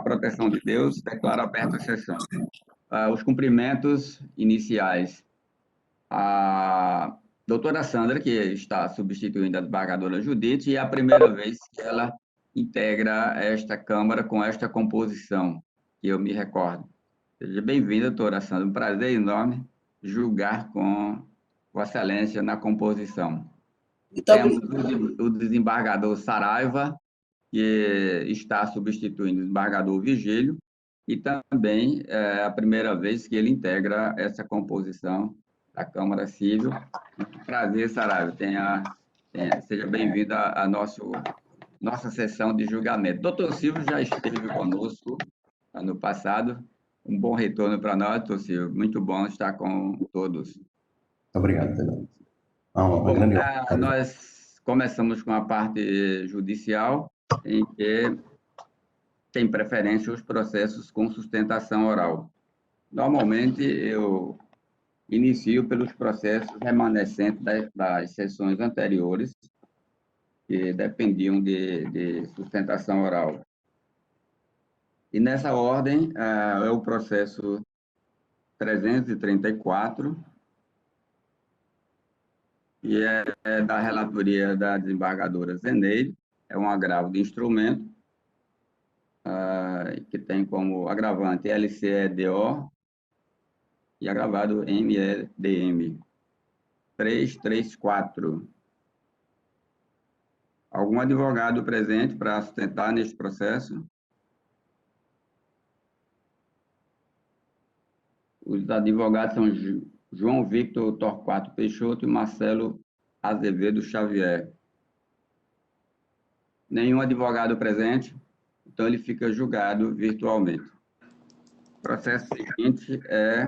proteção de Deus, declaro aberta a sessão. Os cumprimentos iniciais. A doutora Sandra, que está substituindo a desembargadora Judite, e é a primeira vez que ela integra esta Câmara com esta composição, que eu me recordo. Seja bem-vinda, doutora Sandra. Um prazer enorme julgar com Vossa Excelência na composição. Temos o desembargador Saraiva, que está substituindo o desembargador Vigílio, e também é a primeira vez que ele integra essa composição da Câmara Civil. Prazer, Saraiva. Seja bem-vindo à nossa sessão de julgamento. Doutor Silvio já esteve conosco ano passado. Um bom retorno para nós, doutor Silvio. Muito bom estar com todos. Obrigado, Fernando. Nós começamos com a parte judicial, em que tem preferência os processos com sustentação oral. Normalmente, eu inicio pelos processos remanescentes das sessões anteriores, que dependiam de sustentação oral. E nessa ordem, é o processo 334, que é da relatoria da desembargadora Zeneide, é um agravo de instrumento, que tem como agravante LCEDO e agravado MEDM. 334. Algum advogado presente para sustentar neste processo? Os advogados são João Victor Torquato Peixoto e Marcelo Azevedo Xavier. Nenhum advogado presente, então ele fica julgado virtualmente. O processo seguinte é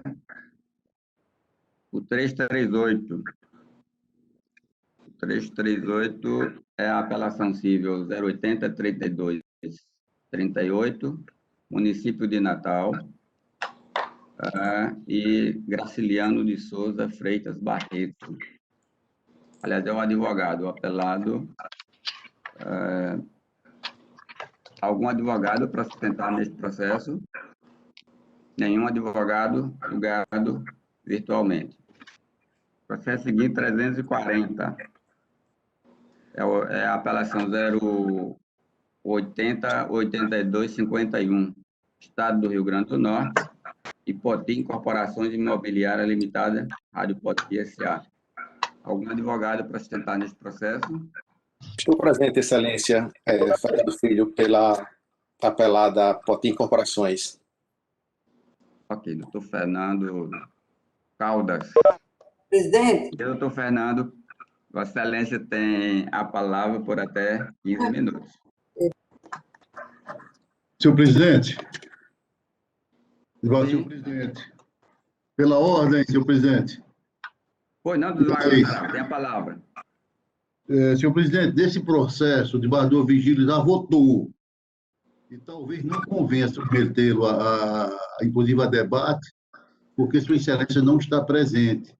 o 338. O 338 é a apelação civil 080-32-38, município de Natal, e Graciliano de Souza Freitas Barreto. Aliás, é um advogado, o apelado. Algum advogado para sustentar neste processo? Nenhum advogado julgado virtualmente. Processo seguinte, 340. É a apelação 080-82-51, Estado do Rio Grande do Norte, Ipotim Corporações Imobiliária Limitada, Rádio Poti S.A. Algum advogado para sustentar neste processo? Estou presente, Excelência, Fernando Filho, pela apelada Potim Corporações. Ok, doutor Fernando Caldas. Presidente. Doutor Fernando, Vossa Excelência tem a palavra por até 15 minutos. Senhor presidente. Senhor presidente. Pela ordem, senhor presidente. Pois não, desembargador, tem a palavra. Senhor presidente, desse processo, o desembargador Vigílio já votou. E talvez não convenha submetê-lo, inclusive, a debate, porque Sua Excelência não está presente.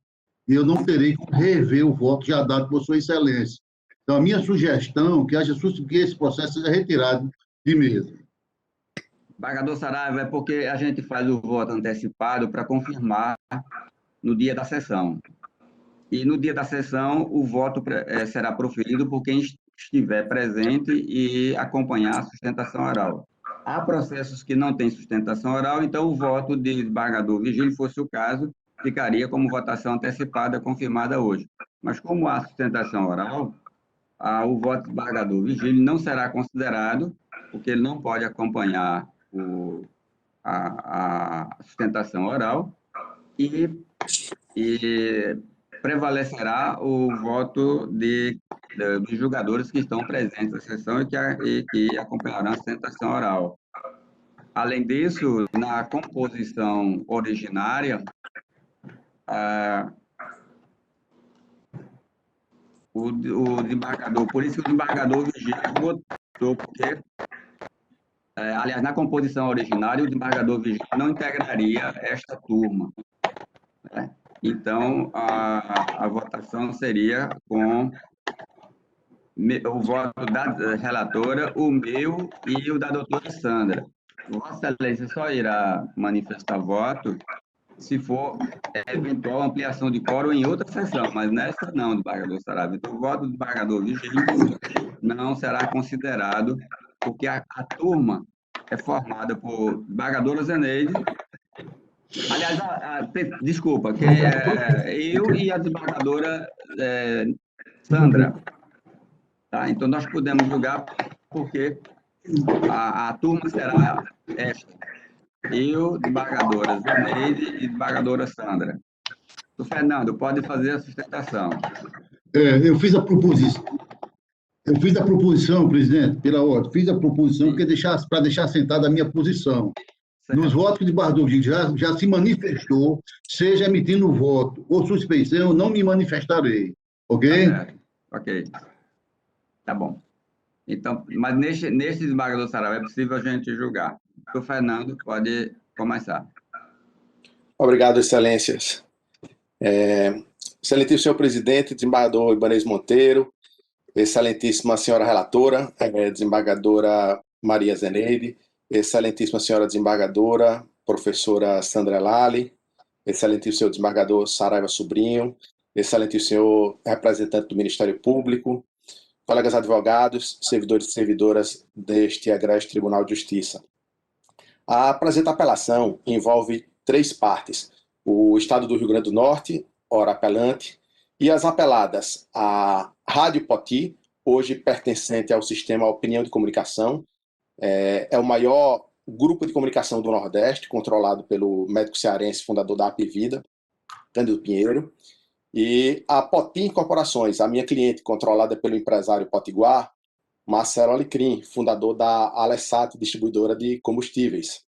E eu não terei como rever o voto já dado por Sua Excelência. Então, a minha sugestão é que esse processo seja retirado de mesa. Desembargador Saraiva, é porque a gente faz o voto antecipado para confirmar no dia da sessão. E no dia da sessão, o voto será proferido por quem estiver presente e acompanhar a sustentação oral. Há processos que não têm sustentação oral, então o voto de desembargador Vigílio, fosse o caso, ficaria como votação antecipada confirmada hoje. Mas como há sustentação oral, o voto do desembargador Vigílio não será considerado, porque ele não pode acompanhar a sustentação oral, e prevalecerá o voto dos julgadores que estão presentes na sessão e que acompanharão a sustentação oral. Além disso, na composição originária, o desembargador, por isso que o desembargador Vigílio votou, porque, aliás, na composição originária, o desembargador Vigílio não integraria esta turma, né? Então, a votação seria com o voto da relatora, o meu e o da doutora Sandra. Vossa Excelência só irá manifestar voto se for eventual ampliação de quórum em outra sessão, mas nessa não, desembargador Saraiva. Então, o voto do desembargador Vigílio não será considerado, porque a turma é formada por desembargadora Zeneide, aliás, desculpa, que eu e a desembargadora Sandra, tá? Então, nós podemos julgar porque a turma será esta. Eu, desembargadora Zeneide e desembargadora Sandra. O Fernando, pode fazer a sustentação. Eu fiz a proposição. Eu fiz a proposição, presidente, pela ordem. Fiz a proposição para deixar assentada a minha posição. Certo. Nos votos que o desembargador Vigílio já se manifestou, seja emitindo voto ou suspensão, não me manifestarei. Ok? Ok. Tá bom. Então, mas neste desembargador Saraiva é possível a gente julgar. O Fernando pode começar. Obrigado, excelências. Excelentíssimo senhor presidente, desembargador Ibanez Monteiro, excelentíssima senhora relatora, desembargadora Maria Zeneide, excelentíssima senhora desembargadora, professora Sandra Lali, excelentíssimo senhor desembargador Saraiva Sobrinho, excelentíssimo senhor representante do Ministério Público, colegas advogados, servidores e servidoras deste egrégio Tribunal de Justiça. A presente apelação envolve 3 partes: o Estado do Rio Grande do Norte, ora apelante, e as apeladas a Rádio Poti, hoje pertencente ao Sistema Opinião de Comunicação, é o maior grupo de comunicação do Nordeste, controlado pelo médico cearense, fundador da Apivida, Cândido Pinheiro, e a Poti Incorporações, a minha cliente, controlada pelo empresário potiguar, Marcelo Alecrim, fundador da Alessat, distribuidora de combustíveis.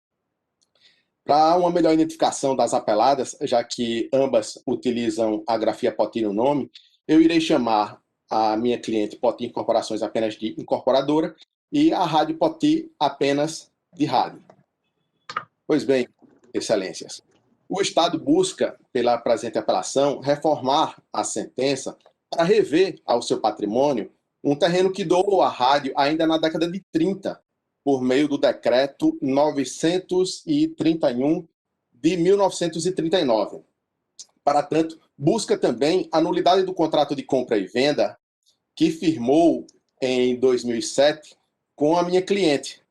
Para uma melhor identificação das apeladas, já que ambas utilizam a grafia Poti no nome, eu irei chamar a minha cliente Poti Incorporações apenas de incorporadora e a Rádio Poti apenas de rádio. Pois bem, excelências, o Estado busca, pela presente apelação, reformar a sentença para rever ao seu patrimônio um terreno que doou à rádio ainda na década de 30, por meio do Decreto 931 de 1939. Para tanto, busca também a nulidade do contrato de compra e venda que firmou em 2007 com a minha cliente.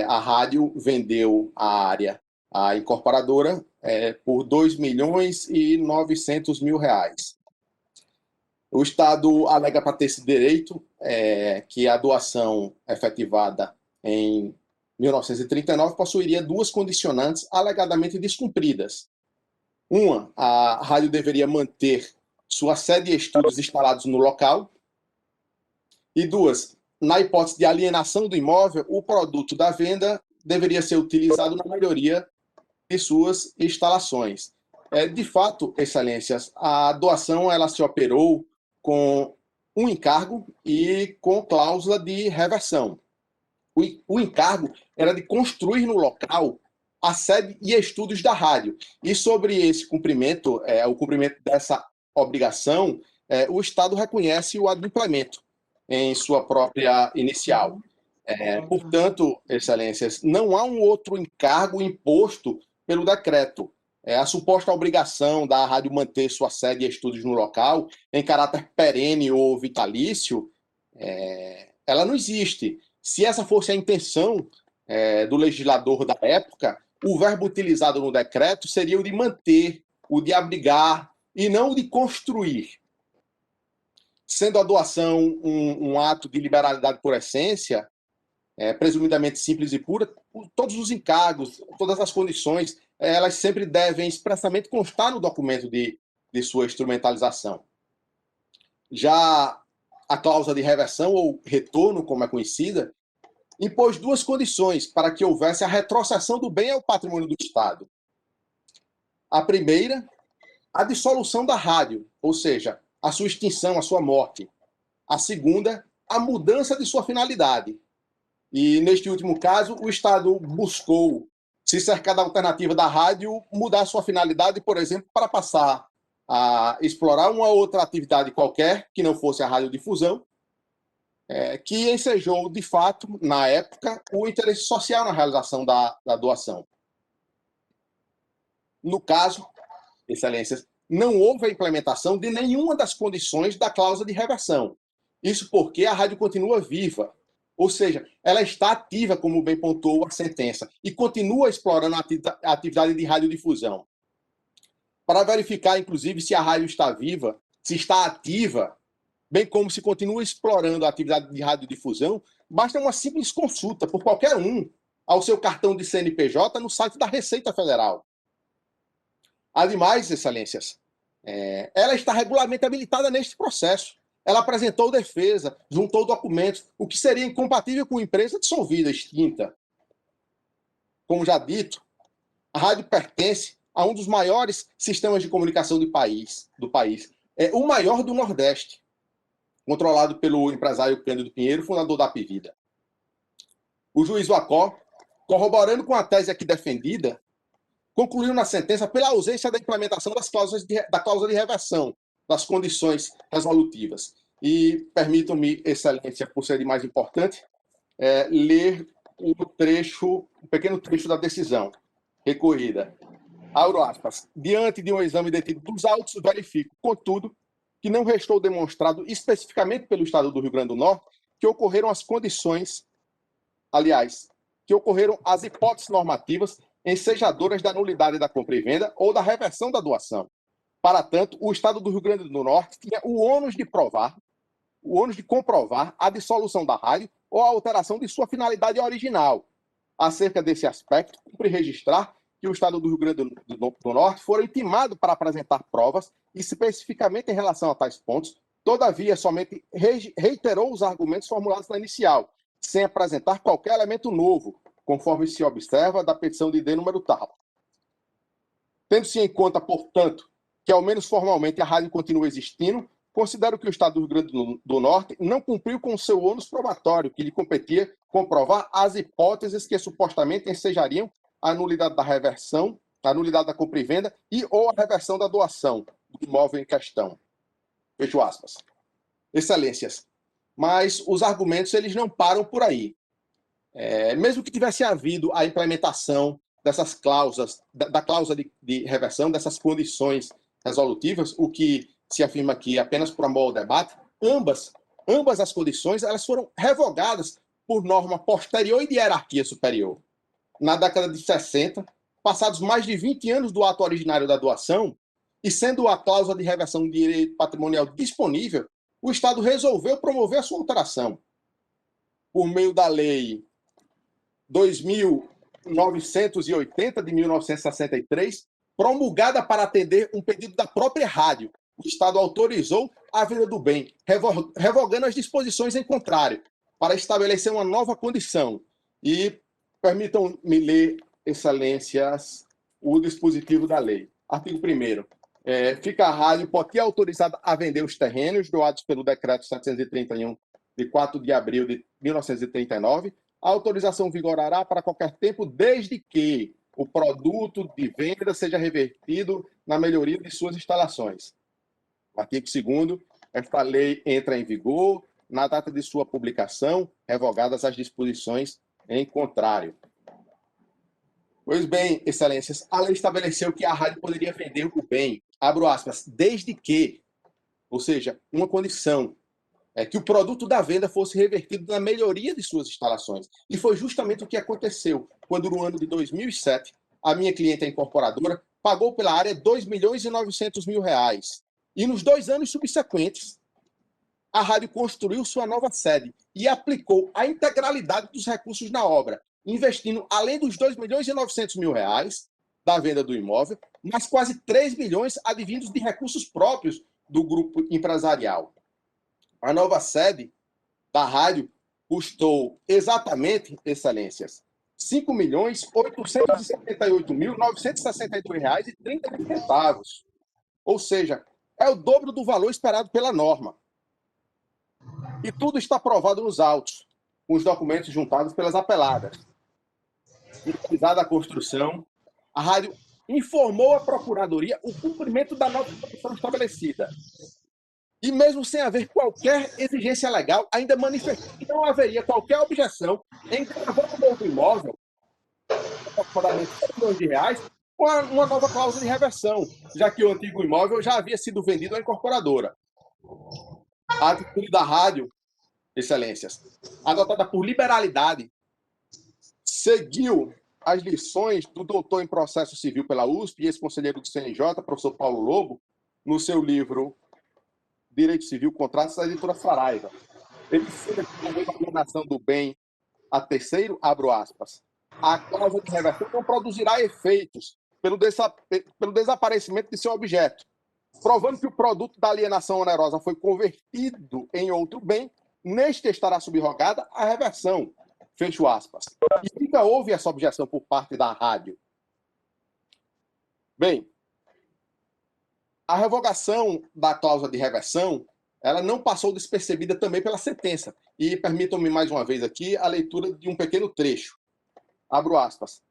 A rádio vendeu a área à incorporadora por R$2.900.000. O Estado alega para ter esse direito que a doação efetivada em 1939 possuiria 2 condicionantes alegadamente descumpridas. Uma, a rádio deveria manter sua sede e estudos instalados no local. E 2, na hipótese de alienação do imóvel, o produto da venda deveria ser utilizado na melhoria de suas instalações. De fato, excelências, a doação ela se operou com um encargo e com cláusula de reversão. O encargo era de construir no local a sede e estudos da rádio. E sobre esse cumprimento, o cumprimento dessa obrigação, o Estado reconhece o adimplemento em sua própria inicial. Portanto, excelências, não há um outro encargo imposto pelo decreto. A suposta obrigação da rádio manter sua sede e estudos no local, em caráter perene ou vitalício, ela não existe. Se essa fosse a intenção do legislador da época, o verbo utilizado no decreto seria o de manter, o de abrigar, e não o de construir. Sendo a doação um ato de liberalidade por essência, presumidamente simples e pura, todos os encargos, todas as condições, elas sempre devem expressamente constar no documento de sua instrumentalização. Já a cláusula de reversão, ou retorno, como é conhecida, impôs 2 condições para que houvesse a retrocessão do bem ao patrimônio do Estado. A primeira, a dissolução da rádio, ou seja, a sua extinção, a sua morte. A segunda, a mudança de sua finalidade. E, neste último caso, o Estado buscou se cercar da alternativa da rádio, mudar sua finalidade, por exemplo, para passar a explorar uma outra atividade qualquer, que não fosse a radiodifusão, que ensejou, de fato, na época, o interesse social na realização da doação. No caso, Excelências, não houve a implementação de nenhuma das condições da cláusula de reversão. Isso porque a rádio continua viva, ou seja, ela está ativa, como bem pontuou a sentença, e continua explorando a atividade de radiodifusão. Para verificar, inclusive, se a rádio está viva, se está ativa, bem como se continua explorando a atividade de radiodifusão, basta uma simples consulta por qualquer um ao seu cartão de CNPJ no site da Receita Federal. Ademais, Excelências, ela está regularmente habilitada neste processo. Ela apresentou defesa, juntou documentos, o que seria incompatível com empresa dissolvida, extinta. Como já dito, a rádio pertence a um dos maiores sistemas de comunicação do país. É o maior do Nordeste, controlado pelo empresário Cândido Pinheiro, fundador da Apivida. O juiz Wacó, corroborando com a tese aqui defendida, concluiu na sentença pela ausência da implementação da cláusula de reversão das condições resolutivas. E permitam-me, Excelência, por ser de mais importante, ler um pequeno trecho da decisão recorrida. Abro aspas. Diante de um exame detido dos autos, verifico, contudo, que não restou demonstrado especificamente pelo Estado do Rio Grande do Norte que ocorreram as condições, que ocorreram as hipóteses normativas ensejadoras da nulidade da compra e venda ou da reversão da doação. Para tanto, o Estado do Rio Grande do Norte tinha o ônus de comprovar a dissolução da rádio ou a alteração de sua finalidade original. Acerca desse aspecto, cumpre registrar que o Estado do Rio Grande do Norte foi intimado para apresentar provas, especificamente em relação a tais pontos, todavia somente reiterou os argumentos formulados na inicial, sem apresentar qualquer elemento novo, conforme se observa da petição de D número tal. Tendo-se em conta, portanto, que ao menos formalmente a rádio continua existindo, considero que o Estado do Rio Grande do Norte não cumpriu com o seu ônus probatório, que lhe competia comprovar as hipóteses que supostamente ensejariam a nulidade da reversão, a nulidade da compra e venda e ou a reversão da doação do imóvel em questão. Fecho aspas. Excelências, mas os argumentos eles não param por aí. Mesmo que tivesse havido a implementação dessas cláusulas, da cláusula de reversão, dessas condições resolutivas, o que se afirma aqui apenas por amor ao debate, ambas as condições elas foram revogadas por norma posterior e de hierarquia superior. Na década de 60, passados mais de 20 anos do ato originário da doação, e sendo a cláusula de reversão de direito patrimonial disponível, o Estado resolveu promover a sua alteração. Por meio da Lei 2.980, de 1963, promulgada para atender um pedido da própria rádio, o Estado autorizou a venda do bem, revogando as disposições em contrário, para estabelecer uma nova condição. E permitam-me ler, Excelências, o dispositivo da lei. Artigo 1º. Fica a rádio pode ser autorizada a vender os terrenos doados pelo Decreto 731, de 4 de abril de 1939. A autorização vigorará para qualquer tempo, desde que o produto de venda seja revertido na melhoria de suas instalações. Artigo 2º. Esta lei entra em vigor na data de sua publicação, revogadas as disposições em contrário. Pois bem, Excelências, a lei estabeleceu que a rádio poderia vender o bem, abro aspas, desde que, ou seja, uma condição, que o produto da venda fosse revertido na melhoria de suas instalações. E foi justamente o que aconteceu quando, no ano de 2007, a minha cliente, a incorporadora, pagou pela área R$ 2.900.000. E nos 2 anos subsequentes, a rádio construiu sua nova sede e aplicou a integralidade dos recursos na obra, investindo, além dos R$ 2.900.000 da venda do imóvel, mais quase 3 milhões advindos de recursos próprios do grupo empresarial. A nova sede da rádio custou exatamente, Excelências, R$ 5.878.962,30. Ou seja, é o dobro do valor esperado pela norma. E tudo está provado nos autos, com os documentos juntados pelas apeladas. Finalizada a construção, a rádio informou à Procuradoria o cumprimento da nova condição estabelecida. e mesmo sem haver qualquer exigência legal, ainda manifestou que não haveria qualquer objeção em gravar um novo imóvel, aproximadamente R$ 100 milhões, com uma nova cláusula de reversão, já que o antigo imóvel já havia sido vendido à incorporadora. A atitude da rádio, excelências, adotada por liberalidade, seguiu as lições do doutor em processo civil pela USP e ex-conselheiro do CNJ, professor Paulo Lobo, no seu livro Direito Civil, Contratos, da editora Saraiva. Ele cita que a determinação do bem a terceiro, abro aspas, a cláusula de reversão não produzirá efeitos pelo desaparecimento de seu objeto, provando que o produto da alienação onerosa foi convertido em outro bem, neste estará subrogada a reversão, fecho aspas. E nunca houve essa objeção por parte da rádio. Bem, a revogação da cláusula de reversão, ela não passou despercebida também pela sentença. E permitam-me mais uma vez aqui a leitura de um pequeno trecho. Abro aspas.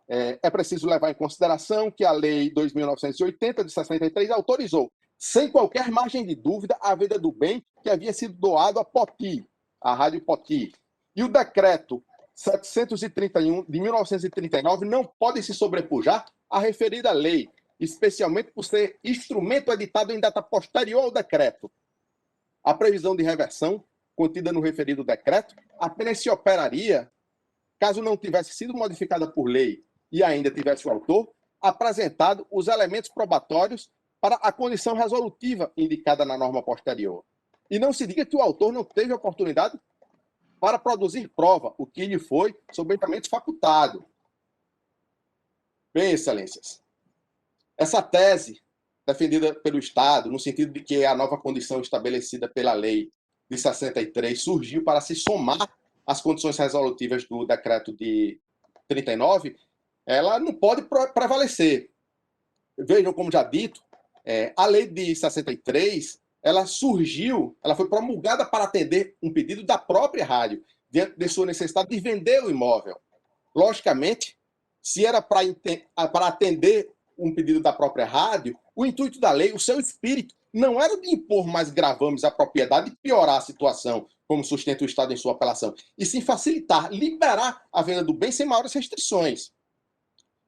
É preciso levar em consideração que a Lei 2.980, de 63, autorizou, sem qualquer margem de dúvida, a venda do bem que havia sido doado à Poti, à Rádio Poti. E o Decreto 731, de 1939, não pode se sobrepujar à referida lei, especialmente por ser instrumento editado em data posterior ao decreto. A previsão de reversão, contida no referido decreto, apenas se operaria caso não tivesse sido modificada por lei e ainda tivesse o autor apresentado os elementos probatórios para a condição resolutiva indicada na norma posterior. E não se diga que o autor não teve oportunidade para produzir prova, o que lhe foi sobretamente facultado. Bem, excelências, essa tese defendida pelo Estado, no sentido de que a nova condição estabelecida pela lei de 63 surgiu para se somar às condições resolutivas do decreto de 39, ela não pode prevalecer. Vejam, como já dito, a lei de 63, ela surgiu, ela foi promulgada para atender um pedido da própria rádio, diante de sua necessidade de vender o imóvel. Logicamente, se era para atender um pedido da própria rádio, o intuito da lei, o seu espírito, não era de impor mais gravames à propriedade e piorar a situação, como sustenta o Estado em sua apelação, e sim facilitar, liberar a venda do bem sem maiores restrições.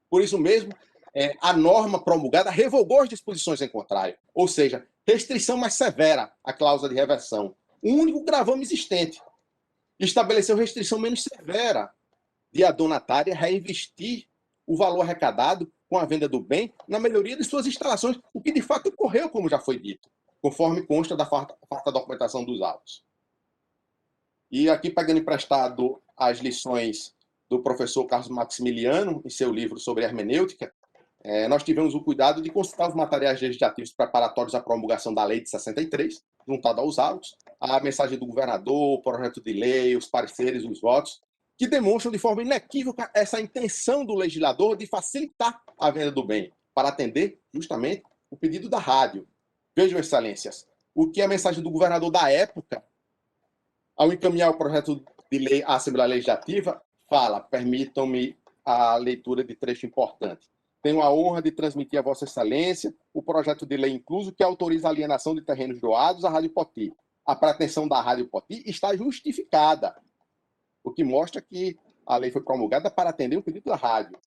Por isso mesmo, a norma promulgada revogou as disposições em contrário, ou seja, restrição mais severa à cláusula de reversão, o único gravame existente. Estabeleceu restrição menos severa de a donatária reinvestir o valor arrecadado com a venda do bem na melhoria de suas instalações, o que de fato ocorreu, como já foi dito, conforme consta da farta documentação dos autos. E aqui, pegando emprestado as lições do professor Carlos Maximiliano, em seu livro sobre hermenêutica, nós tivemos o cuidado de consultar os materiais legislativos preparatórios à promulgação da Lei de 63, juntado aos autos, a mensagem do governador, o projeto de lei, os pareceres, os votos, que demonstram de forma inequívoca essa intenção do legislador de facilitar a venda do bem, para atender justamente o pedido da rádio. Vejam, excelências, o que a mensagem do governador da época, ao encaminhar o projeto de lei à Assembleia Legislativa, fala, permitam-me a leitura de trecho importante. Tenho a honra de transmitir a Vossa Excelência o projeto de lei incluso que autoriza a alienação de terrenos doados à Rádio Poti. A pretensão da Rádio Poti está justificada, o que mostra que a lei foi promulgada para atender o pedido da rádio.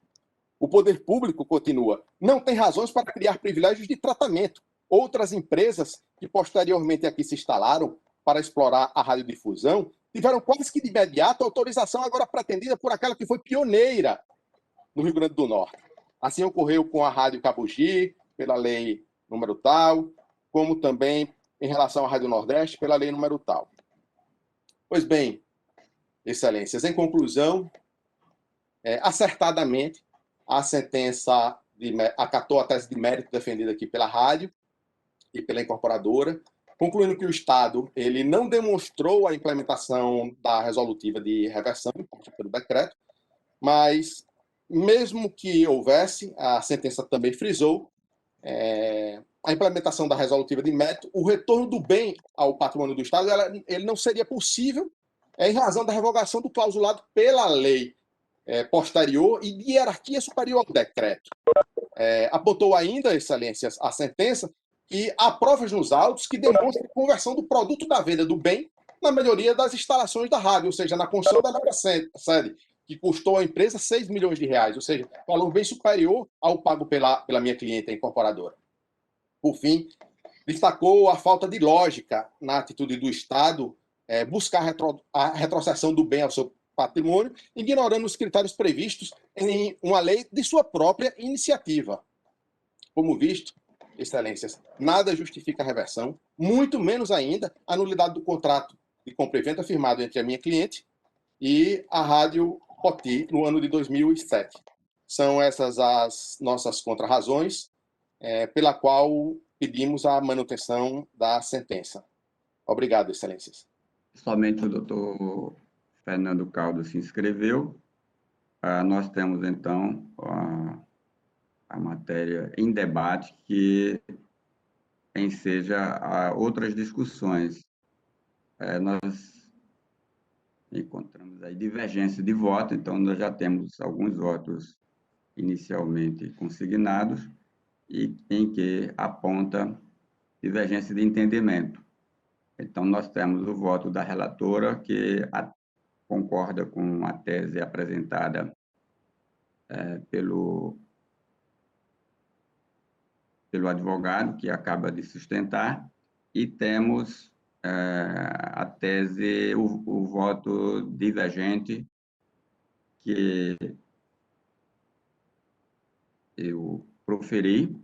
O poder público, continua, não tem razões para criar privilégios de tratamento. Outras empresas que posteriormente aqui se instalaram para explorar a radiodifusão tiveram quase que de imediato a autorização agora pretendida por aquela que foi pioneira no Rio Grande do Norte. Assim ocorreu com a Rádio Cabugi, pela lei número tal, como também em relação à Rádio Nordeste, pela lei número tal. Pois bem, excelências, em conclusão, acertadamente, a sentença acatou a tese de mérito defendida aqui pela rádio e pela incorporadora, concluindo que o Estado ele não demonstrou a implementação da resolutiva de reversão imposta pelo decreto, mas, mesmo que houvesse, a sentença também frisou, a implementação da resolutiva de mérito, o retorno do bem ao patrimônio do Estado ele não seria possível em razão da revogação do clausulado pela lei posterior e de hierarquia superior ao decreto. Apontou ainda, excelências, a sentença, e há provas nos autos que demonstram a conversão do produto da venda do bem na melhoria das instalações da rádio, ou seja, na construção da nova sede, que custou à empresa 6 milhões de reais, ou seja, valor bem superior ao pago pela minha cliente, a incorporadora. Por fim, destacou a falta de lógica na atitude do Estado buscar a retrocessão do bem ao seu patrimônio, ignorando os critérios previstos em uma lei de sua própria iniciativa. Como visto, Excelências, nada justifica a reversão, muito menos ainda a nulidade do contrato de compra e venda firmado entre a minha cliente e a Rádio Poti no ano de 2007. São essas as nossas contrarrazões, pela qual pedimos a manutenção da sentença. Obrigado, Excelências. Somente o doutor Fernando Caldo se inscreveu. Nós temos, então, a matéria em debate, que enseja outras discussões. Nós encontramos aí divergência de voto, então nós já temos alguns votos inicialmente consignados e em que aponta divergência de entendimento. Então, nós temos o voto da relatora, que concorda com a tese apresentada pelo advogado, que acaba de sustentar, e temos a tese, o voto divergente, que eu proferi,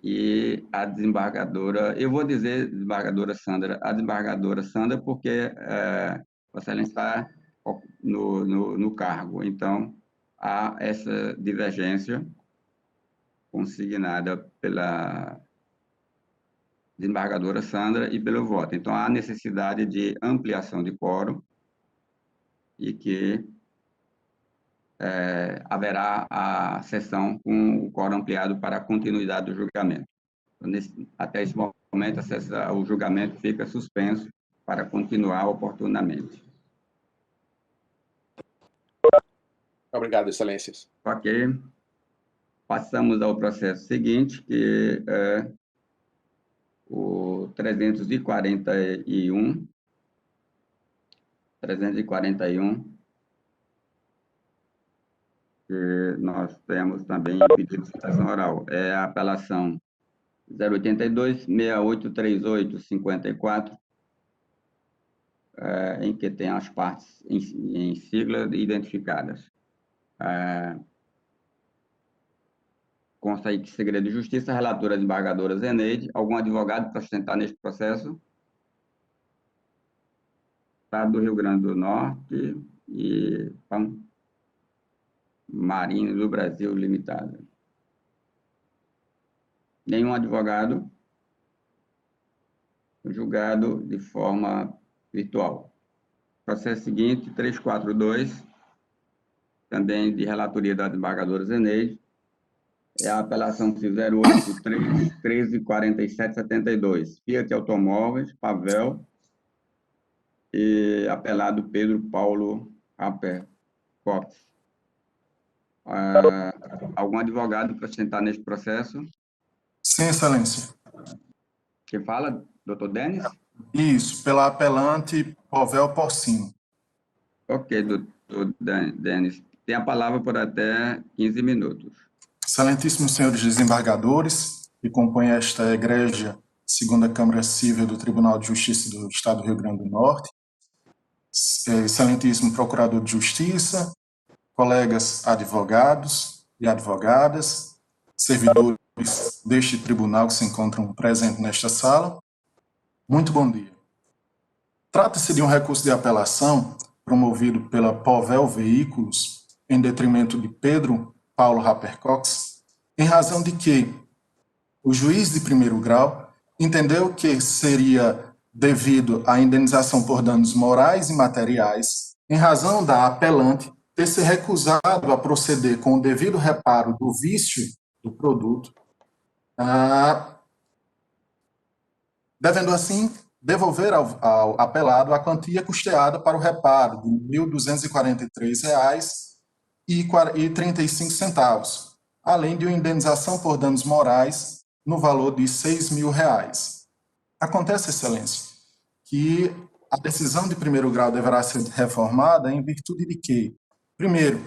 e a desembargadora, eu vou dizer desembargadora Sandra, a desembargadora Sandra, porque Vossa Excelência está no cargo. Então, há essa divergência consignada pela desembargadora Sandra e pelo voto. Então, há necessidade de ampliação de quórum e que haverá a sessão com o quórum ampliado para a continuidade do julgamento. Até esse momento, o julgamento fica suspenso para continuar oportunamente. Obrigado, Excelências. Ok. Passamos ao processo seguinte, que é o 341, que nós temos também pedido de citação oral. É a apelação 082-6838-54, em que tem as partes em sigla identificadas. Consta aí que segredo de justiça, relatora desembargadora Zeneide. Algum advogado para sustentar neste processo? Estado do Rio Grande do Norte e Marinha do Brasil Limitada. Nenhum advogado. Julgado de forma virtual. Processo seguinte, 342, também de relatoria da desembargadora Zeneide. É a apelação 083-1347-72. Fiat Automóveis, Pavel, e apelado Pedro Paulo Rapper Cox. Algum advogado para sustentar neste processo? Sim, Excelência. Que fala, doutor Denis? Isso, pela apelante Pavel Porcino. Ok, doutor Denis. Tem a palavra por até 15 minutos. Excelentíssimos senhores desembargadores, que compõem esta egrégia segunda Câmara Civil do Tribunal de Justiça do Estado do Rio Grande do Norte, excelentíssimo Procurador de Justiça, colegas advogados e advogadas, servidores deste tribunal que se encontram presentes nesta sala, muito bom dia. Trata-se de um recurso de apelação promovido pela Povel Veículos em detrimento de Pedro Paulo Rapper Cox, em razão de que o juiz de primeiro grau entendeu que seria devido à indenização por danos morais e materiais, em razão da apelante ter se recusado a proceder com o devido reparo do vício do produto, devendo assim devolver ao apelado a quantia custeada para o reparo de R$ 1.243,35, além de uma indenização por danos morais no valor de R$ 6.000. Acontece, Excelência, que a decisão de primeiro grau deverá ser reformada em virtude de que, primeiro,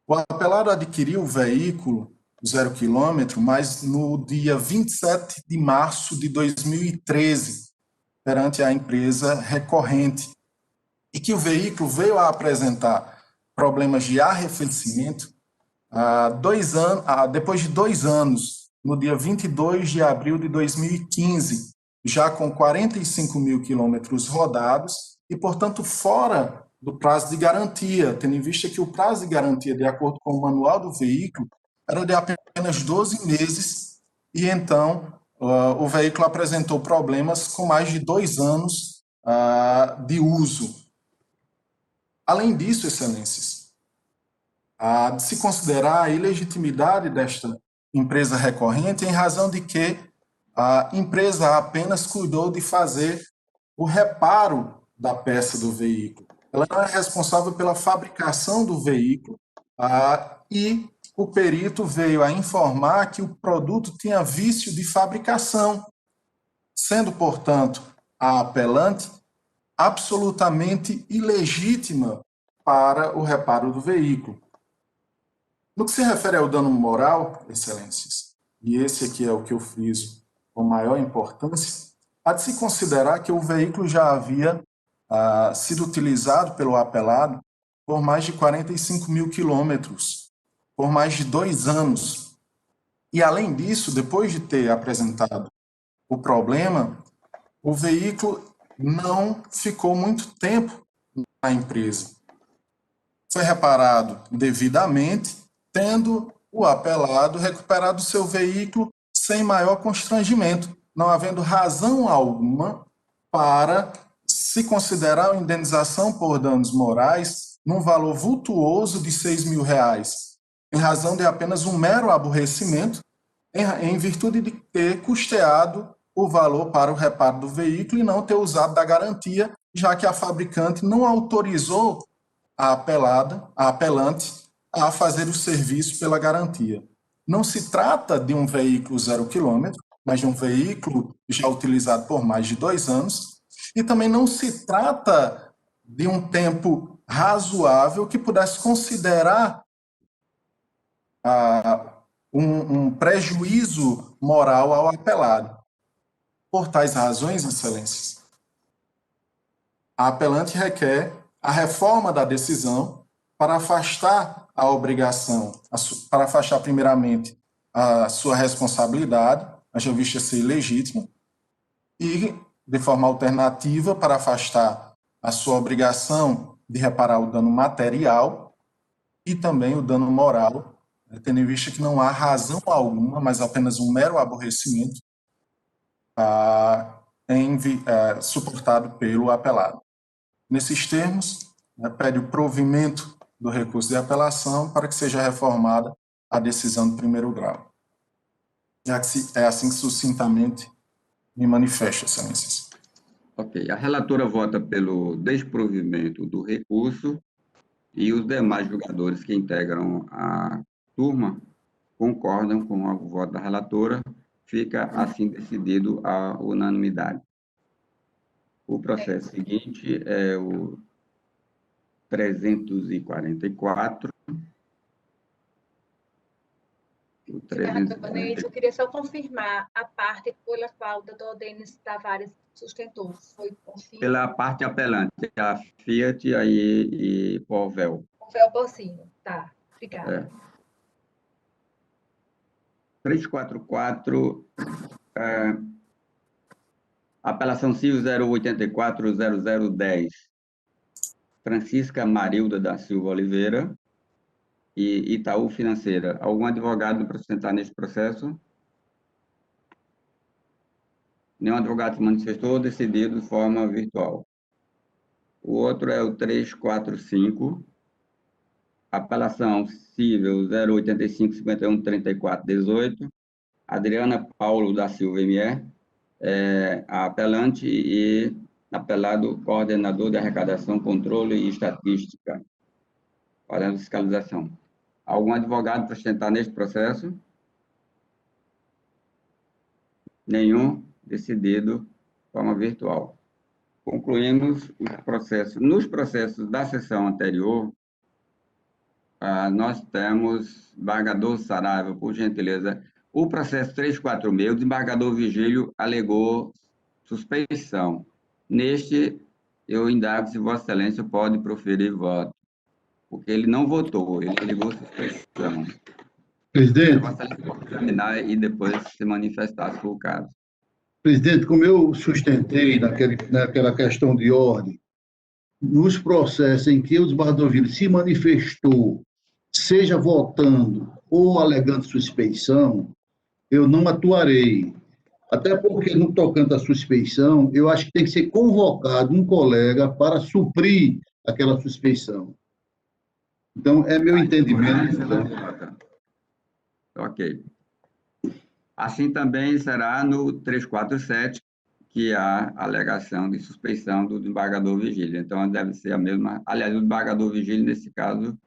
o apelado adquiriu o veículo 0 quilômetro, mas no dia 27 de março de 2013, perante a empresa recorrente, e que o veículo veio a apresentar problemas de arrefecimento depois de 2 anos, no dia 22 de abril de 2015, já com 45 mil quilômetros rodados e, portanto, fora do prazo de garantia, tendo em vista que o prazo de garantia, de acordo com o manual do veículo, era de apenas 12 meses, e então o veículo apresentou problemas com mais de 2 anos de uso. Além disso, Excelências, há de se considerar a ilegitimidade desta empresa recorrente em razão de que a empresa apenas cuidou de fazer o reparo da peça do veículo. Ela não é responsável pela fabricação do veículo e o perito veio a informar que o produto tinha vício de fabricação, sendo, portanto, a apelante absolutamente ilegítima para o reparo do veículo. No que se refere ao dano moral, Excelências, e esse aqui é o que eu friso com maior importância, há de se considerar que o veículo já havia sido utilizado pelo apelado por mais de 45 mil quilômetros, por mais de 2 anos. E, além disso, depois de ter apresentado o problema, o veículo não ficou muito tempo na empresa. Foi reparado devidamente, tendo o apelado recuperado seu veículo sem maior constrangimento, não havendo razão alguma para se considerar a indenização por danos morais num valor vultuoso de R$ 6.000, em razão de apenas um mero aborrecimento, em virtude de ter custeado o valor para o reparo do veículo e não ter usado da garantia, já que a fabricante não autorizou a apelante a fazer o serviço pela garantia. Não se trata de um veículo 0 quilômetro, mas de um veículo já utilizado por mais de 2 anos, e também não se trata de um tempo razoável que pudesse considerar um prejuízo moral ao apelado. Por tais razões, Excelências, a apelante requer a reforma da decisão para afastar a obrigação, para afastar primeiramente a sua responsabilidade, haja vista ser ilegítima, e, de forma alternativa, para afastar a sua obrigação de reparar o dano material e também o dano moral, tendo em vista que não há razão alguma, mas apenas um mero aborrecimento suportado pelo apelado. Nesses termos, pede o provimento do recurso de apelação para que seja reformada a decisão de primeiro grau. É assim que sucintamente me manifesto, Excelências. Ok. A relatora vota pelo desprovimento do recurso e os demais julgadores que integram a turma concordam com o voto da relatora. Fica assim decidido a unanimidade. O processo seguinte é o 344. Eu queria só confirmar a parte pela qual o doutor Denis Tavares sustentou. Foi pela parte apelante, a Fiat e Povel. Povel Porcino, tá. Obrigada. 344, apelação civil 0840010, Francisca Marilda da Silva Oliveira e Itaú Financeira. Algum advogado para sustentar neste processo? Nenhum advogado se manifestou, decidido de forma virtual. O outro é o 345, apelação civil 085513418, Adriana Paulo da Silva ME, a apelante e apelado coordenador de arrecadação, controle e estatística, fazendo fiscalização. Algum advogado para sustentar neste processo? Nenhum decidido de forma virtual. Concluímos os processos. Nos processos da sessão anterior, nós temos, desembargador Saraiva, por gentileza, o processo 346, o desembargador Vigílio alegou suspeição. Neste, eu indago se Vossa Excelência pode proferir voto, porque ele não votou, ele alegou suspeição. Presidente, Vossa Excelência pode examinar e depois se manifestar se for o caso. presidente, como eu sustentei naquela questão de ordem, nos processos em que o desembargador Vigílio se manifestou, seja votando ou alegando suspeição, eu não atuarei. Até porque, no tocante à suspeição, eu acho que tem que ser convocado um colega para suprir aquela suspeição. Então, é meu entendimento. Ok. Assim também será no 347, que há alegação de suspeição do desembargador Vigílio. Então, deve ser a mesma. Aliás, o desembargador Vigílio, nesse caso,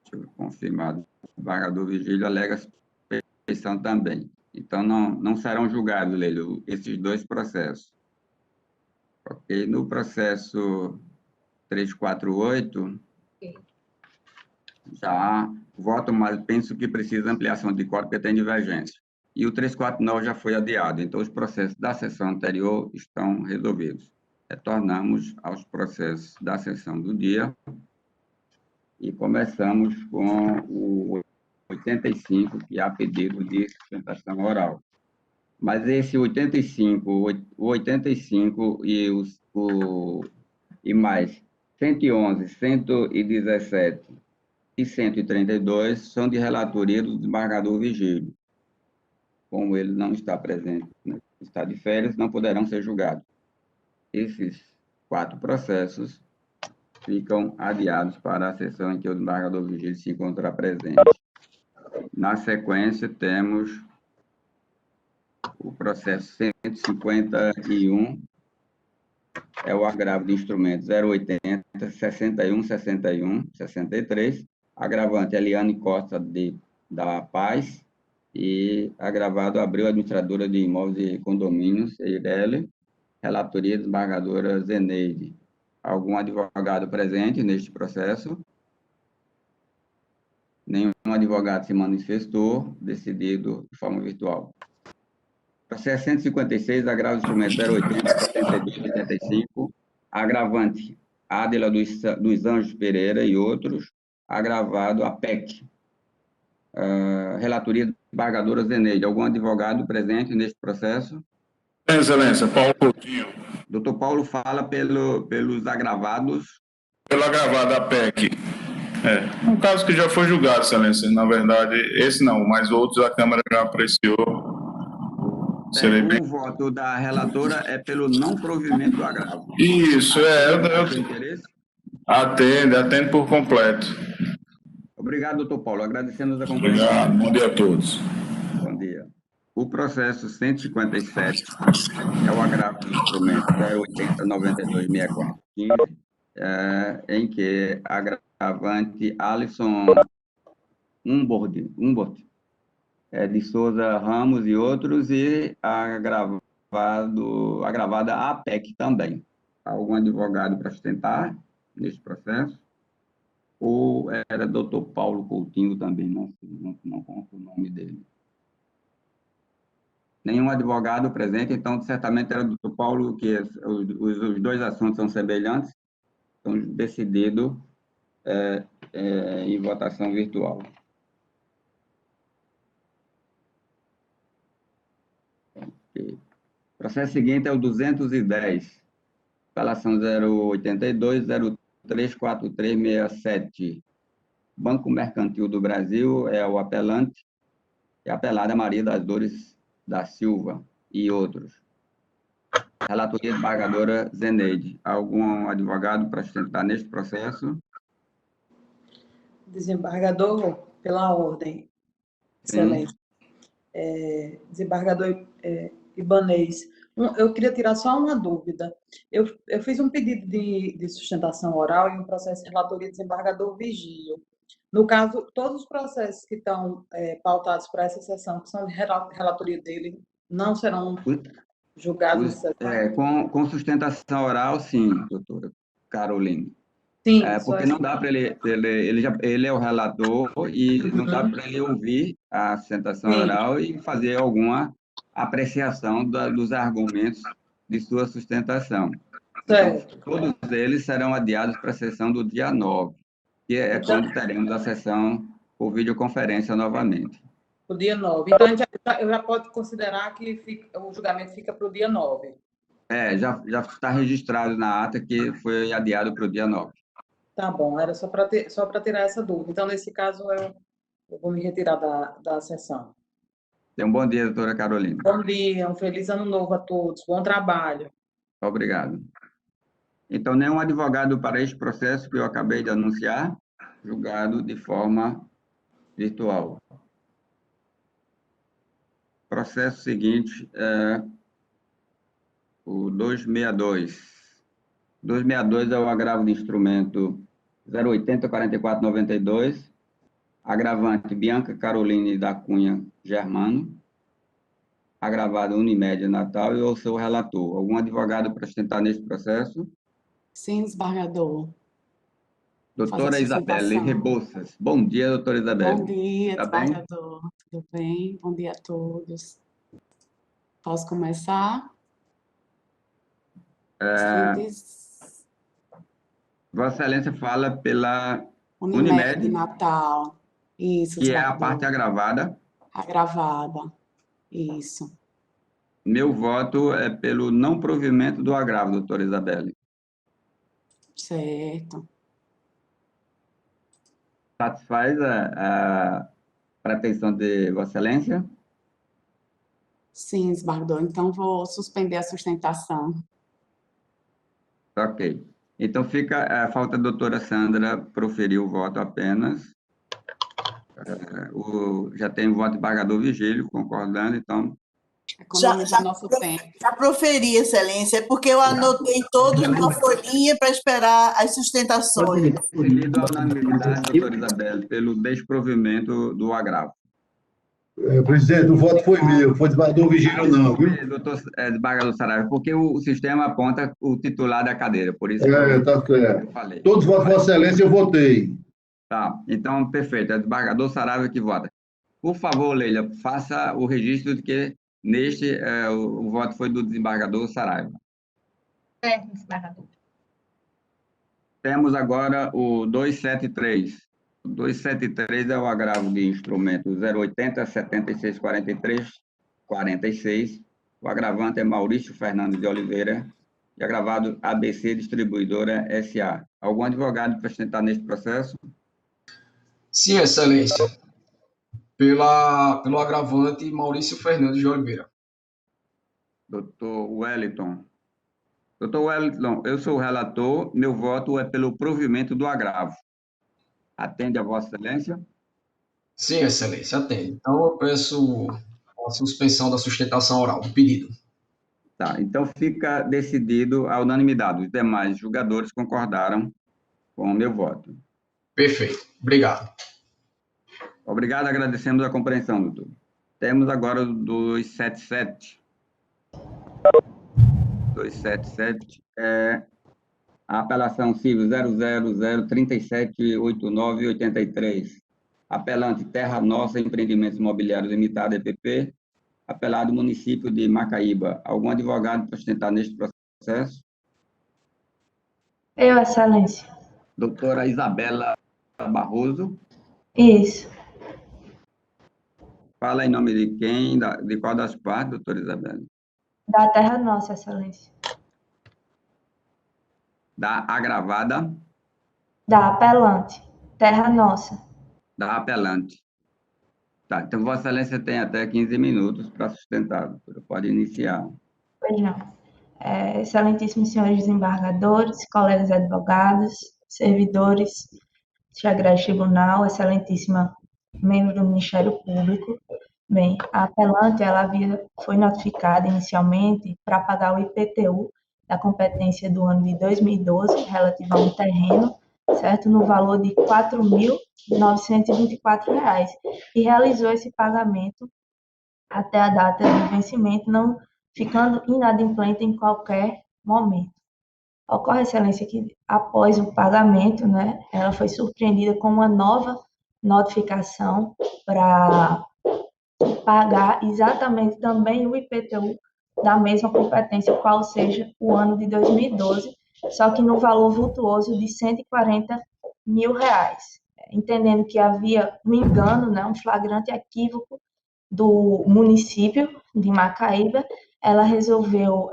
deixa eu confirmar, o desembargador Vigílio alega suspeição também. Então, não serão julgados, Leilo, esses dois processos. Ok? No processo 348, já há voto, mas penso que precisa ampliação de quórum porque tem divergência. E o 349 já foi adiado, então os processos da sessão anterior estão resolvidos. Retornamos aos processos da sessão do dia e começamos com o 85, que há pedido de sustentação oral. Mas esse 85, o 85 e mais 111, 117 e 132 são de relatoria do desembargador Vigílio. Como ele não está presente, né, está de férias, não poderão ser julgados. Esses 4 processos ficam adiados para a sessão em que o desembargador Vigílio se encontrar presente. Na sequência, temos o processo 151, é o agravo de instrumentos 080, 61, 61, 63, agravante Eliane Costa da Paz e agravado Abreu, administradora de imóveis e condomínios, EIRELI, relatoria desembargadora Zeneide. Algum advogado presente neste processo? Nenhum advogado se manifestou, decidido de forma virtual. Processo 156, agravo de instrumento 080, 72, 85, agravante Ádila dos Anjos Pereira e outros, agravado a PEC. Relatoria desembargadora Zeneide. Algum advogado presente neste processo? Excelência, Paulo Coutinho. Doutor Paulo fala pelos agravados. Pelo agravado da PEC. Um caso que já foi julgado, Excelência. Na verdade, esse não, mas outros a Câmara já apreciou. O voto da relatora é pelo não provimento do agravo. Isso, atende por completo. Obrigado, doutor Paulo. Agradecemos a compreensão. Obrigado, bom dia a todos. Bom dia. O processo 157 é o agravo do instrumento 080, 92, 64, 15, em que agravante Alisson Humbert, de Souza Ramos e outros, e agravada a PEC também. Algum advogado para sustentar neste processo? Ou era doutor Paulo Coutinho também, não conto o nome dele. Nenhum advogado presente, então certamente era o doutor Paulo, que os dois assuntos são semelhantes, então decidido em votação virtual. Okay. O processo seguinte é o 210, apelação 082, 034367. Banco Mercantil do Brasil é o apelante, e a apelada Maria das Dores da Silva e outros. Relatoria desembargadora Zeneide. Algum advogado para sustentar neste processo? Desembargador, pela ordem, excelente. Desembargador Ibanez, eu queria tirar só uma dúvida. Eu fiz um pedido de sustentação oral em um processo de relatoria desembargador Vigílio. No caso, todos os processos que estão pautados para essa sessão, que são de relatoria dele, não serão julgados nessa sessão? Com sustentação oral, sim, doutora Carolina. Sim, Porque não dá para ele é o relator e não dá para ele ouvir a sustentação oral e fazer alguma apreciação dos argumentos de sua sustentação. Então, todos eles serão adiados para a sessão do dia 9, que é quando teremos a sessão por videoconferência novamente. O dia 9. Então, eu já pode considerar que o julgamento fica para o dia 9. Já está registrado na ata que foi adiado para o dia 9. Tá bom, era só para tirar essa dúvida. Então, nesse caso, eu vou me retirar da sessão. Tenha um bom dia, doutora Carolina. Bom dia, um feliz ano novo a todos. Bom trabalho. Obrigado. Então, nenhum advogado para este processo que eu acabei de anunciar, julgado de forma virtual. Processo seguinte é o 262. 262 é o agravo de instrumento 080-4492, agravante Bianca Caroline da Cunha Germano, agravado Unimed Natal, e eu sou o relator. Algum advogado para sustentar nesse processo? Sim, desembargador. Doutora Isabelle Rebouças. Bom dia, doutora Isabelle. Bom dia, tá desembargador. Bem? Tudo bem? Bom dia a todos. Posso começar? Vossa Excelência fala pela Unimed Natal. Isso, que é a parte agravada. Agravada. Isso. Meu voto é pelo não provimento do agravo, doutora Isabelle. Certo. Satisfaz a pretensão de Vossa Excelência? Sim, desembargador. Então, vou suspender a sustentação. Ok. Então, fica a falta da doutora Sandra proferir o voto apenas. Já tem o voto do embargador Vigílio concordando, então... Economiza nosso tempo. Já proferi, Excelência, é porque eu anotei todos numa folhinha para esperar as sustentações. Definido a unanimidade, doutora Isabelle, pelo desprovimento do agravo. Presidente, o voto foi meu, foi desembargador Vigílio não, viu? Doutor desembargador Saraiva, porque o sistema aponta o titular da cadeira, por isso tá certo. eu falei. Todos os votos de Vossa Excelência eu votei. Tá, então, perfeito, é o desembargador Saraiva que vota. Por favor, Leila, faça o registro de que neste o voto foi do desembargador Saraiva. Certo, desembargador. Temos agora o 273. O 273 é o agravo de instrumento 080-7643-46. O agravante é Maurício Fernandes de Oliveira e agravado ABC Distribuidora S.A. Algum advogado para sustentar neste processo? Sim, Excelência. Pelo agravante Maurício Fernandes de Oliveira. Doutor Wellington. Doutor Wellington, eu sou o relator, meu voto é pelo provimento do agravo. Atende a Vossa Excelência? Sim, Excelência, atende. Então, eu peço a suspensão da sustentação oral do pedido. Tá, então fica decidido a unanimidade. Os demais julgadores concordaram com o meu voto. Perfeito. Obrigado. Obrigado, agradecemos a compreensão, doutor. Temos agora o 277. 277 é a apelação civil 000378983. Apelante Terra Nossa Empreendimentos Imobiliários Limitada, EPP. Apelado município de Macaíba. Algum advogado para sustentar neste processo? Eu, Excelência. Doutora Isabela Barroso. Isso. Fala em nome de quem, de qual das partes, doutora Isabela? Da Terra Nossa, Excelência. Da agravada? Da apelante. Terra Nossa. Da apelante. Tá, então Vossa Excelência tem até 15 minutos para sustentar, doutora. Pode iniciar. Pois não. Excelentíssimos senhores desembargadores, colegas advogados, servidores de agreste tribunal, excelentíssima membro do Ministério Público. Bem, a apelante foi notificada inicialmente para pagar o IPTU da competência do ano de 2012, relativo a um terreno certo? No valor de R$ 4.924 e realizou esse pagamento até a data de vencimento, não ficando inadimplente em qualquer momento. Ocorre, Excelência, que após o pagamento, né, ela foi surpreendida com uma nova notificação para pagar exatamente também o IPTU da mesma competência, qual seja o ano de 2012, só que no valor vultuoso de R$ 140 mil, entendendo que havia um engano, né, um flagrante equívoco do município de Macaíba. Ela resolveu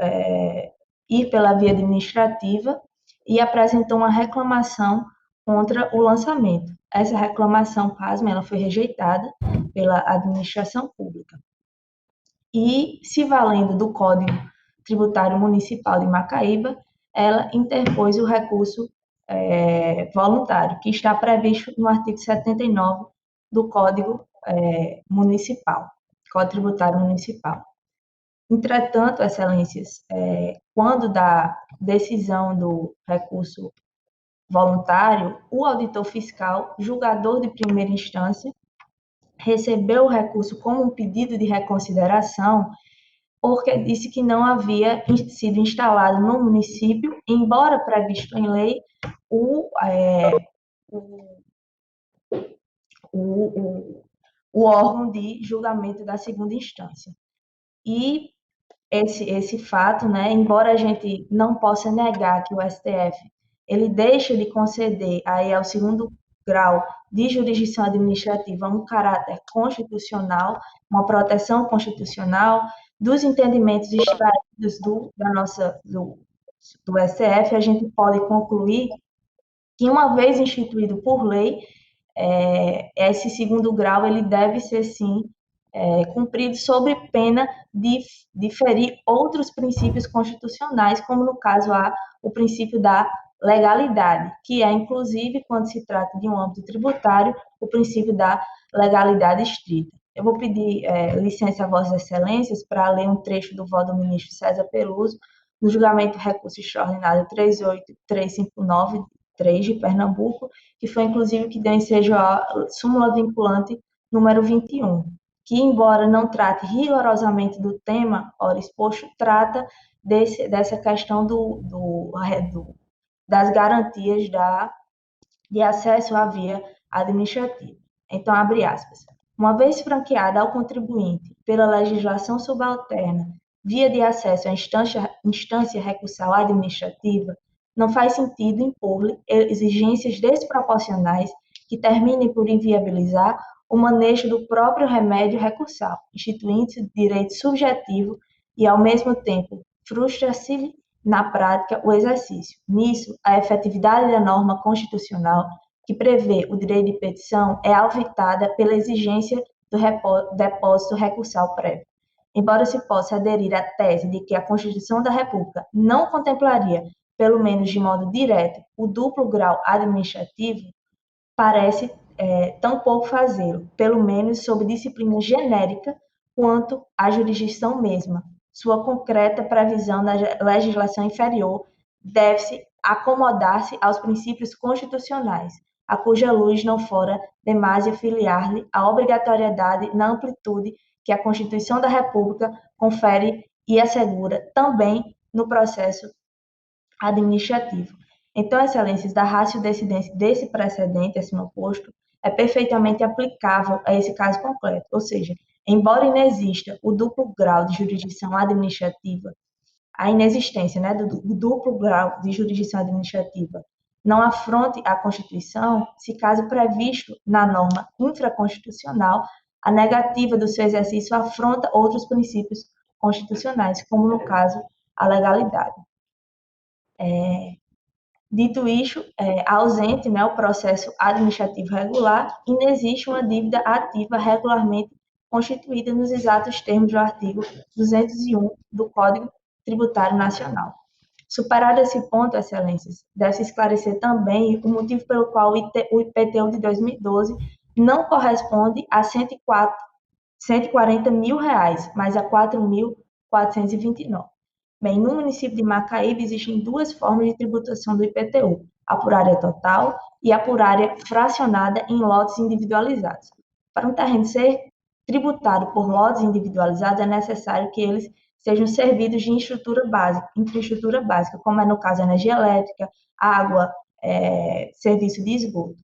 ir pela via administrativa e apresentou uma reclamação contra o lançamento. Essa reclamação, pasma, ela foi rejeitada pela administração pública. E, se valendo do Código Tributário Municipal de Macaíba, ela interpôs o recurso voluntário, que está previsto no artigo 79 do Código Municipal, Código Tributário Municipal. Entretanto, Excelências, quando da decisão do recurso voluntário, o auditor fiscal, julgador de primeira instância, recebeu o recurso como um pedido de reconsideração, porque disse que não havia sido instalado no município, embora previsto em lei, o órgão de julgamento da segunda instância. E esse fato, né, embora a gente não possa negar que o STF ele deixa de conceder aí ao segundo grau de jurisdição administrativa um caráter constitucional, uma proteção constitucional dos entendimentos extraídos do STF, a gente pode concluir que, uma vez instituído por lei, esse segundo grau ele deve ser, sim, cumprido sob pena de ferir outros princípios constitucionais, como no caso o princípio da legalidade, que é, inclusive, quando se trata de um âmbito tributário, o princípio da legalidade estrita. Eu vou pedir licença a Vossas Excelências para ler um trecho do voto do ministro César Peluso, no julgamento do recurso extraordinário 38359-3 de Pernambuco, que foi, inclusive, que deu ensejo à súmula vinculante número 21, que, embora não trate rigorosamente do tema ora exposto, trata dessa questão das garantias de acesso à via administrativa. Então, abre aspas. Uma vez franqueada ao contribuinte pela legislação subalterna via de acesso à instância recursal administrativa, não faz sentido impor-lhe exigências desproporcionais que terminem por inviabilizar o manejo do próprio remédio recursal, instituindo-se direito subjetivo e, ao mesmo tempo, frustra-se na prática o exercício. Nisso, a efetividade da norma constitucional que prevê o direito de petição é alvitada pela exigência do depósito recursal prévio. Embora se possa aderir à tese de que a Constituição da República não contemplaria, pelo menos de modo direto, o duplo grau administrativo, parece tampouco fazê-lo, pelo menos sob disciplina genérica, quanto à jurisdição mesma. Sua concreta previsão na legislação inferior deve-se acomodar-se aos princípios constitucionais, a cuja luz não fora demais filiar-lhe a obrigatoriedade na amplitude que a Constituição da República confere e assegura também no processo administrativo. Então, Excelências, da ratio decidência desse precedente acima posto é perfeitamente aplicável a esse caso concreto, ou seja, embora inexista o duplo grau de jurisdição administrativa, a inexistência, né, do duplo grau de jurisdição administrativa não afronte a Constituição, se caso previsto na norma infraconstitucional, a negativa do seu exercício afronta outros princípios constitucionais, como no caso a legalidade. Dito isto, ausente, né, o processo administrativo regular, inexiste uma dívida ativa regularmente constituída nos exatos termos do artigo 201 do Código Tributário Nacional. Superado esse ponto, Excelências, deve-se esclarecer também o motivo pelo qual o IPTU de 2012 não corresponde a R$ 140 mil, mas a R$ 4.429. Bem, no município de Macaíba existem duas formas de tributação do IPTU, a por área total e a por área fracionada em lotes individualizados. Para um terreno ser tributado por lotes individualizados, é necessário que eles sejam servidos de infraestrutura básica, como é no caso energia elétrica, água, serviço de esgoto.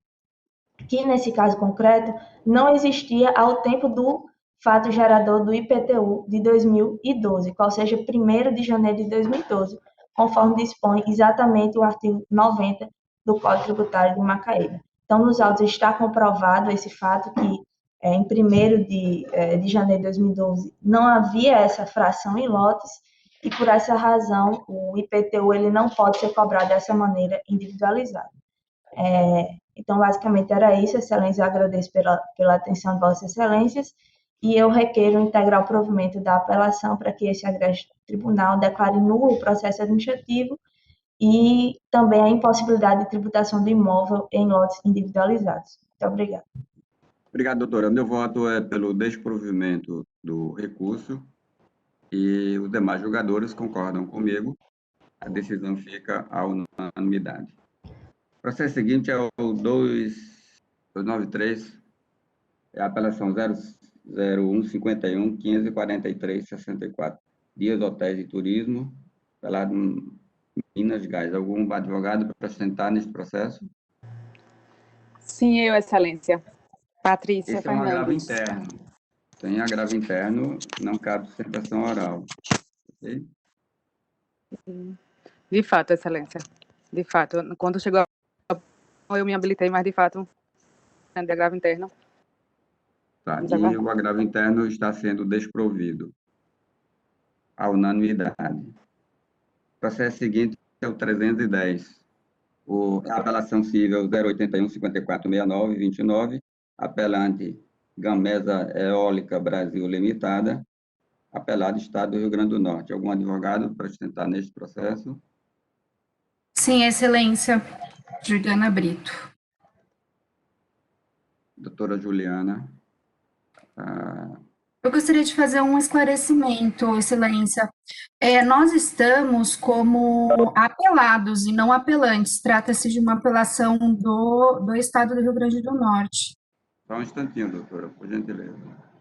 Que nesse caso concreto não existia ao tempo do fato gerador do IPTU de 2012, qual seja 1º de janeiro de 2012, conforme dispõe exatamente o artigo 90 do Código Tributário de Macaíba. Então, nos autos está comprovado esse fato que em 1º de janeiro de 2012 não havia essa fração em lotes e, por essa razão, o IPTU ele não pode ser cobrado dessa maneira individualizada. Então, basicamente, era isso, Excelência. Eu agradeço pela atenção de Vossas Excelências e eu requeiro integrar o provimento da apelação para que esse egrégio tribunal declare nulo o processo administrativo e também a impossibilidade de tributação do imóvel em lotes individualizados. Muito obrigada. Obrigado, doutora. Meu voto é pelo desprovimento do recurso e os demais julgadores concordam comigo. A decisão fica à unanimidade. O processo seguinte é o 293, é a apelação 00151 1543 64. Dias Hotéis e Turismo, apelado Minas Gerais. Algum advogado para sustentar nesse processo? Sim, eu, Excelência. Patrícia Esse é um agravo Fernandes. interno. Sem agravo interno, não cabe sustentação oral. Ok? De fato, Excelência. De fato, quando chegou eu me habilitei, mas de fato, de agravo interno. Tá, e o agravo interno está sendo desprovido. À unanimidade. O processo seguinte é o 310. A apelação civil 081 54 69 29, apelante Gamesa Eólica Brasil Limitada, apelado Estado do Rio Grande do Norte. Algum advogado para sustentar neste processo? Sim, Excelência. Juliana Brito. Doutora Juliana. Eu gostaria de fazer um esclarecimento, Excelência. Nós estamos como apelados e não apelantes. Trata-se de uma apelação do Estado do Rio Grande do Norte. Só um instantinho, doutora, por gentileza.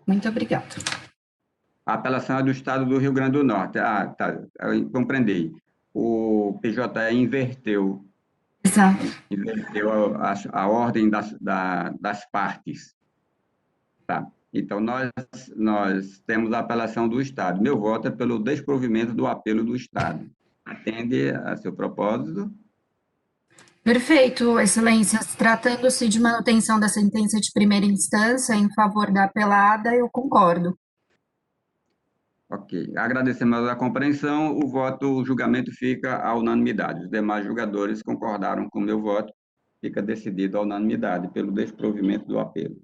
Muito obrigada. A apelação é do Estado do Rio Grande do Norte. Ah, tá, eu compreendi. O PJE inverteu. Exato. Inverteu a ordem das partes. Tá. Então, nós temos a apelação do Estado. Meu voto é pelo desprovimento do apelo do Estado. Atende a seu propósito? Perfeito, Excelência. Tratando-se de manutenção da sentença de primeira instância em favor da apelada, eu concordo. Ok. Agradecemos a compreensão. O julgamento fica à unanimidade. Os demais julgadores concordaram com o meu voto. Fica decidido à unanimidade pelo desprovimento do apelo.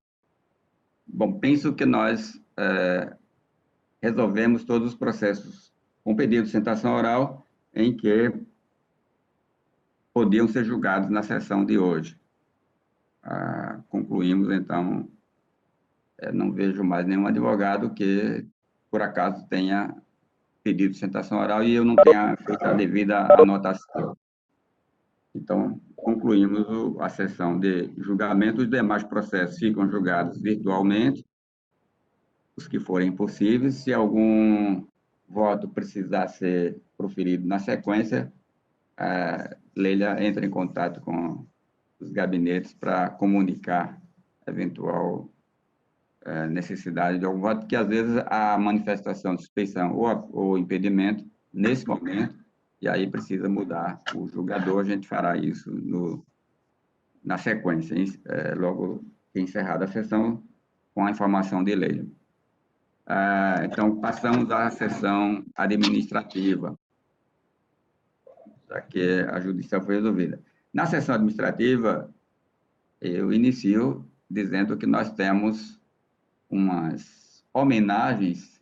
Bom, penso que nós resolvemos todos os processos com pedido de sustentação oral em que podiam ser julgados na sessão de hoje. Concluímos, então, não vejo mais nenhum advogado que, por acaso, tenha pedido de sustentação oral e eu não tenha feito a devida anotação. Então, concluímos a sessão de julgamento. Os demais processos ficam julgados virtualmente, os que forem possíveis. Se algum voto precisar ser proferido na sequência, Leila entra em contato com os gabinetes para comunicar eventual necessidade de algum voto, porque às vezes a manifestação de suspeição ou impedimento, nesse momento, e aí precisa mudar o julgador, a gente fará isso na sequência, logo que encerrada a sessão, com a informação de Leila. Então, passamos à sessão administrativa, já que a judicial foi resolvida. Na sessão administrativa, eu inicio dizendo que nós temos umas homenagens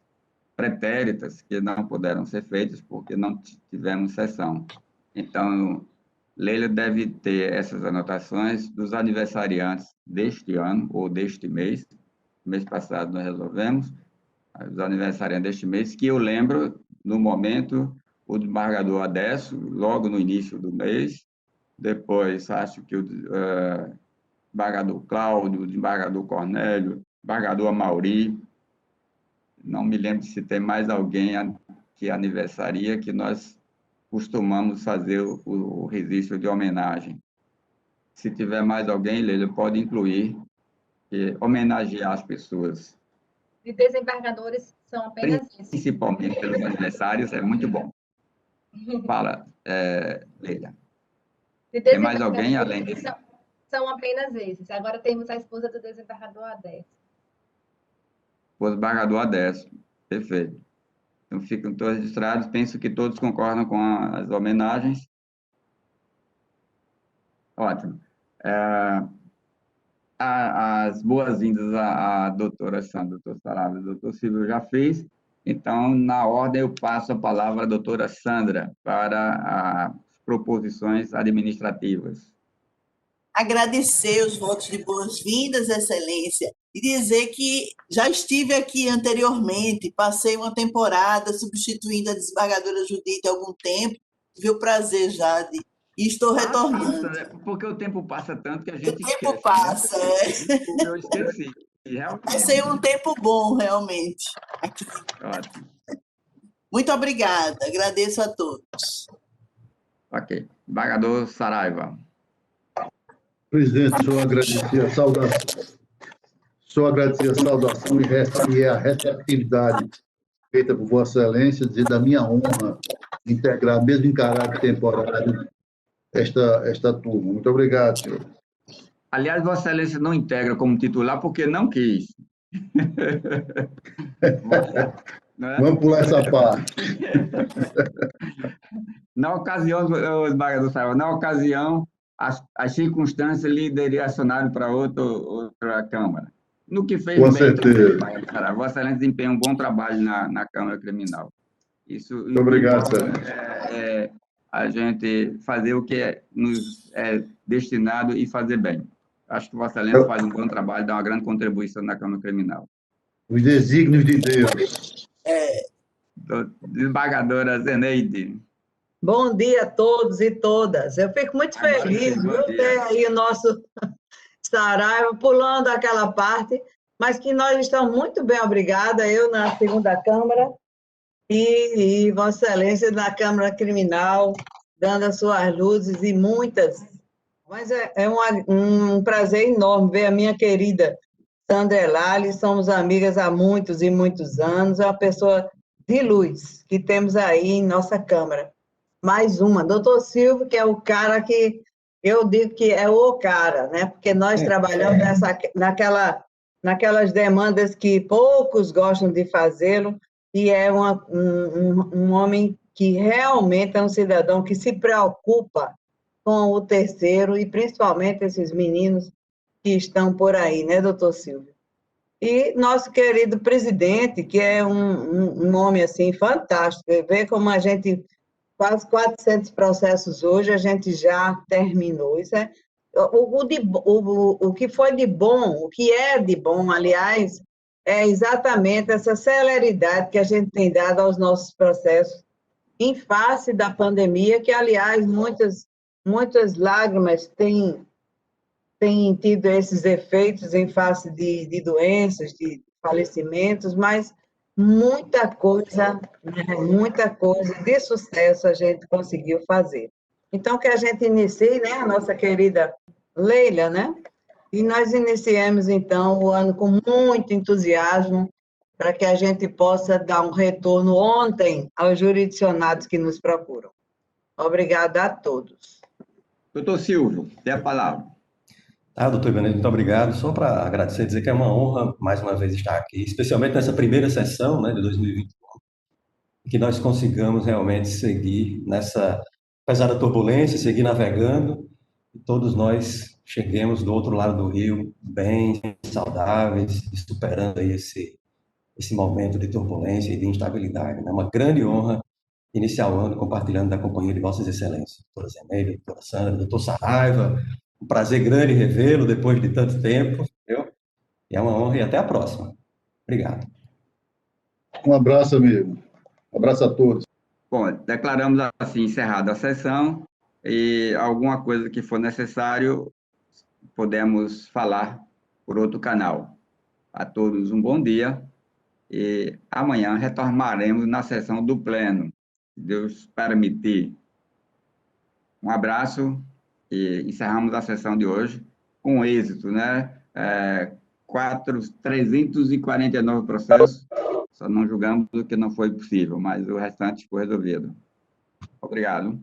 pretéritas que não puderam ser feitas porque não tivemos sessão. Então, Leila deve ter essas anotações dos aniversariantes deste ano ou deste mês. Mês passado nós resolvemos os aniversariantes deste mês, que eu lembro, no momento, o desembargador Adesso, logo no início do mês, depois acho que o desembargador Cláudio, o desembargador Cornélio, desembargador Amauri, não me lembro se tem mais alguém que aniversaria, que nós costumamos fazer o registro de homenagem. Se tiver mais alguém, Leila, pode incluir e homenagear as pessoas. De desembargadores são apenas esses. Principalmente pelos aniversários, é muito bom. Fala, Leila. De Tem mais alguém além desembargadores disso? são apenas esses. Agora temos a esposa do desembargador Adés. O desembargador Adécio. Perfeito. Então, ficam todos registrados. Penso que todos concordam com as homenagens. Ótimo. As boas-vindas à doutora Sandra, doutor Saraiva, doutor Silvio já fez. Então, na ordem, eu passo a palavra à doutora Sandra para as proposições administrativas. Agradecer os votos de boas-vindas, Excelência, e dizer que já estive aqui anteriormente, passei uma temporada substituindo a desembargadora Judite há algum tempo, tive o prazer já de... E estou retornando. Passa, né? Porque o tempo passa tanto que a gente esquece. O tempo passa, né? Eu esqueci. Passei um tempo bom, realmente, aqui. Ótimo. Muito obrigada, agradeço a todos. Ok. Desembargador Saraiva. Presidente, só agradecer a saudação e a receptividade feita por Vossa Excelência, dizer da minha honra de integrar, mesmo em caráter temporário, esta turma. Muito obrigado, senhor. Aliás, Vossa Excelência não integra como titular porque não quis. Vamos pular essa parte. Na ocasião, desembargador Saraiva, na ocasião, as circunstâncias lhe direcionaram para outra Câmara. No que fez Com bem, certeza. também, Vossa Excelência desempenha um bom trabalho na Câmara Criminal. Isso, Muito obrigado, senhor. A gente fazer o que nos é destinado e fazer bem. Acho que Vossa Excelência faz um bom trabalho, dá uma grande contribuição na Câmara Criminal. Os desígnios de Deus. Desembargadora Zeneide. Bom dia a todos e todas. Eu fico muito feliz, viu, ter aí o nosso Saraiva pulando aquela parte, mas que nós estamos muito bem, obrigada, eu na segunda Câmara e Vossa Excelência na Câmara Criminal, dando as suas luzes e muitas. Mas é um prazer enorme ver a minha querida Sandra Elali, somos amigas há muitos e muitos anos, é uma pessoa de luz que temos aí em nossa Câmara. Mais uma, doutor Silvio, que é o cara que eu digo que é o cara, né? Porque nós trabalhamos naquelas demandas que poucos gostam de fazê-lo, e é um homem que realmente é um cidadão que se preocupa com o terceiro, e principalmente esses meninos que estão por aí, né, doutor Silvio? E nosso querido presidente, que é um homem, assim, fantástico, vê como a gente... Quase 400 processos hoje, a gente já terminou. Isso é o que foi de bom, o que é de bom, aliás, é exatamente essa celeridade que a gente tem dado aos nossos processos em face da pandemia, que, aliás, muitas lágrimas têm tido esses efeitos em face de doenças, de falecimentos, mas muita coisa de sucesso a gente conseguiu fazer. Então, que a gente inicie, né, a nossa querida Leila, né? E nós iniciemos, então, o ano com muito entusiasmo, para que a gente possa dar um retorno ontem aos jurisdicionados que nos procuram. Obrigada a todos. Doutor Silvio, tem a palavra. Doutor Benedito, muito obrigado. Só para agradecer, dizer que é uma honra, mais uma vez, estar aqui, especialmente nessa primeira sessão, né, de 2021, que nós consigamos realmente seguir nessa, apesar da turbulência, seguir navegando, e todos nós cheguemos do outro lado do rio bem, saudáveis, e superando aí esse momento de turbulência e de instabilidade. É uma grande honra iniciar o ano compartilhando da companhia de Vossas Excelências, doutora Zeneide, doutora Sandra, doutor Saraiva. Um prazer grande revê-lo depois de tanto tempo, entendeu? E é uma honra e até a próxima. Obrigado. Um abraço, amigo. Um abraço a todos. Bom, declaramos assim encerrada a sessão e alguma coisa que for necessário, podemos falar por outro canal. A todos um bom dia e amanhã retornaremos na sessão do Pleno, se Deus permitir. Um abraço e encerramos a sessão de hoje com êxito, né? 349 processos, só não julgamos o que não foi possível, mas o restante foi resolvido. Obrigado.